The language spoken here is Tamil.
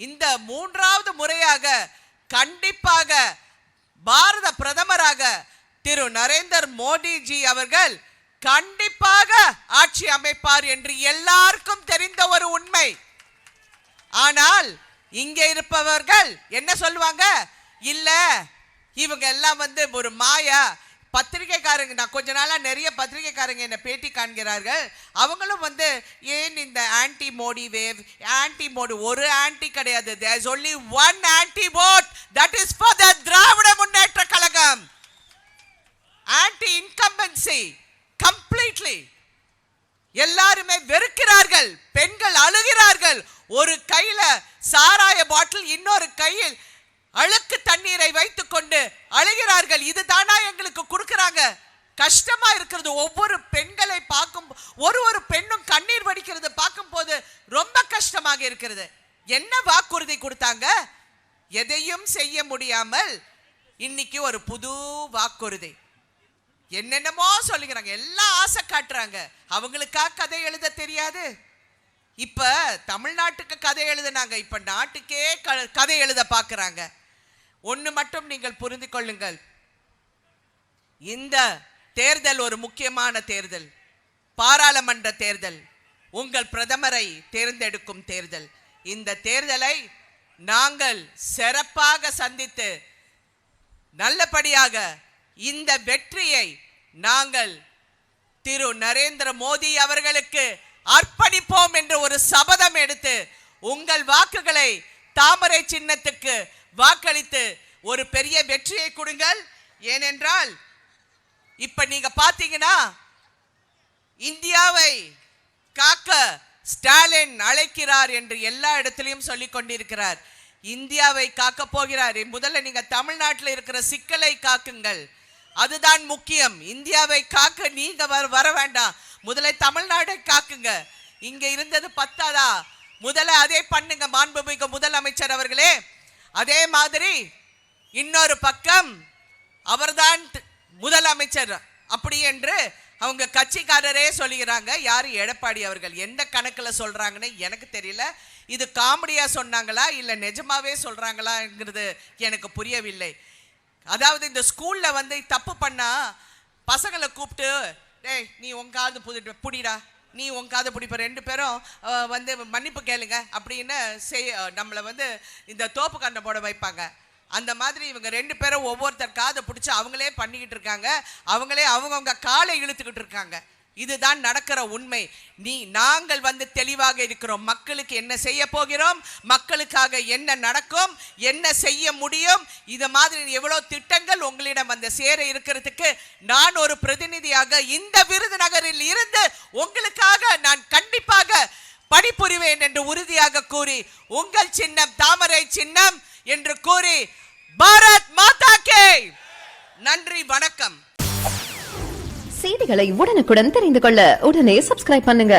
இந்த மூன்றாவது முறையாக கண்டிப்பாக பாரத பிரதமராக திரு நரேந்திர மோடிஜி அவர்கள் கண்டிப்பாக ஆட்சி அமைப்பார் என்று எல்லாருக்கும் தெரிந்த ஒரு உண்மை. ஆனால் இங்கே இருப்பவர்கள் என்ன சொல்லுவாங்க, இல்ல இவங்க எல்லாம் ஒரு மாயா பத்திரிகைக்காரங்க. நான் கொஞ்ச நாளா நிறைய பத்திரிகைக்காரங்க என்ன பேட்டி காண்கிறார்கள். அவங்களும் ஏன் இந்த anti Modi wave, anti Modi, ஒரு ஆன்டி கிடையாது. there is only one anti vote, that is for the Dravida Munnetra Kazhagam. Anti incumbency completely. எல்லாருமே வெறுக்கிறார்கள், பெண்கள் அழுகிறார்கள். ஒரு கையில சாராய பாட்டில், இன்னொரு கையில் அழுக்கு தண்ணீரை வைத்துக் கொண்டு அழுகிறார்கள். இதுதானா எங்களுக்கு கொடுக்கறாங்க? கஷ்டமா இருக்கிறது. ஒவ்வொரு பெண்களை பார்க்கும், ஒரு பெண்ணும் கண்ணீர் வடிக்கிறது பார்க்கும் போது ரொம்ப கஷ்டமாக இருக்கிறது. என்ன வாக்குறுதி கொடுத்தாங்க? எதையும் செய்ய முடியாமல் இன்னைக்கு ஒரு புது வாக்குறுதி. என்னென்னமோ சொல்லுகிறாங்க, எல்லாம் ஆசை காட்டுறாங்க. அவங்களுக்கா கதை எழுத தெரியாது? இப்ப தமிழ்நாட்டுக்கு கதை எழுதுனாங்க, இப்ப நாட்டுக்கே கதை எழுத பார்க்கறாங்க. ஒன்று மட்டும் நீங்கள் புரிந்து கொள்ளுங்கள், இந்த தேர்தல் ஒரு முக்கியமான தேர்தல், பாராளுமன்ற தேர்தல், உங்கள் பிரதமரை தேர்ந்தெடுக்கும் தேர்தல். இந்த தேர்தலை நாங்கள் சிறப்பாக சந்தித்து நல்லபடியாக இந்த வெற்றியை நாங்கள் திரு நரேந்திர மோடி அவர்களுக்கு அர்ப்பணிப்போம் என்று ஒரு சபதம் எடுத்து உங்கள் வாக்குகளை தாமரை சின்னத்துக்கு வாக்களித்து ஒரு பெரிய வெற்றியை கொடுங்கள். ஏனென்றால் இப்ப நீங்க பாத்தீங்கன்னா இந்தியாவை காக்க ஸ்டாலின் அழைக்கிறார் என்று எல்லா இடத்திலையும் சொல்லிக் கொண்டிருக்கிறார். இந்தியாவை காக்க போகிறார். முதல்ல நீங்க தமிழ்நாட்டில் இருக்கிற சிக்கலை காக்குங்கள், அதுதான் முக்கியம். இந்தியாவை காக்க நீங்க வர வேண்டாம், முதல்ல தமிழ்நாடை காக்குங்க. இங்க இருந்தது பத்தாதா? முதல்ல அதே பண்ணுங்க மாண்புமிகு முதலமைச்சர் அவர்களே. அதே மாதிரி இன்னொரு பக்கம் அவர்தான் முதலமைச்சர் அப்படி என்று அவங்க கட்சிக்காரரே சொல்லுகிறாங்க. யாரு? எடப்பாடி அவர்கள். எந்த கணக்குல சொல்றாங்கன்னு எனக்கு தெரியல. இது காமெடியா சொன்னாங்களா இல்ல நிஜமாவே சொல்றாங்களாங்கிறது எனக்கு புரியவில்லை. அதாவது இந்த ஸ்கூல்ல தப்பு பண்ணா பசங்களை கூப்பிட்டு, டேய் நீ உங்காது புடிடா, நீ உங்காது பிடிப்ப, ரெண்டு பேரும் மன்னிப்பு கேளுங்க அப்படின்னு நம்மளை இந்த தோப்பு கண்டை போட வைப்பாங்க. அந்த மாதிரி இவங்க ரெண்டு பேரும் ஒவ்வொருத்தர் காதை பிடிச்சி அவங்களே பண்ணிக்கிட்டு இருக்காங்க. அவங்களே அவங்கவுங்க காலை இழுத்துக்கிட்டு இருக்காங்க. இதுதான் நடக்கிற உண்மை. நாங்கள் தெளிவாக இருக்கிறோம். மக்களுக்கு என்ன செய்ய போகிறோம், மக்களுக்காக என்ன நடக்கும், என்ன செய்ய முடியும், இது மாதிரி எவ்வளவு திட்டங்கள் உங்களிடம் சேர இருக்கிறதுக்கு நான் ஒரு பிரதிநிதியாக இந்த விருதுநகரில் இருந்து உங்களுக்காக நான் கண்டிப்பாக பணிபுரிவேன் என்று உறுதியாக கூறி, உங்கள் சின்னம் தாமரை சின்னம் என்று கூறி, பாரத் மாதா கே. நன்றி, வணக்கம். செய்திகளை உடனுக்குடன் தெரிந்து கொள்ள உடனே சப்ஸ்கிரைப் பண்ணுங்க.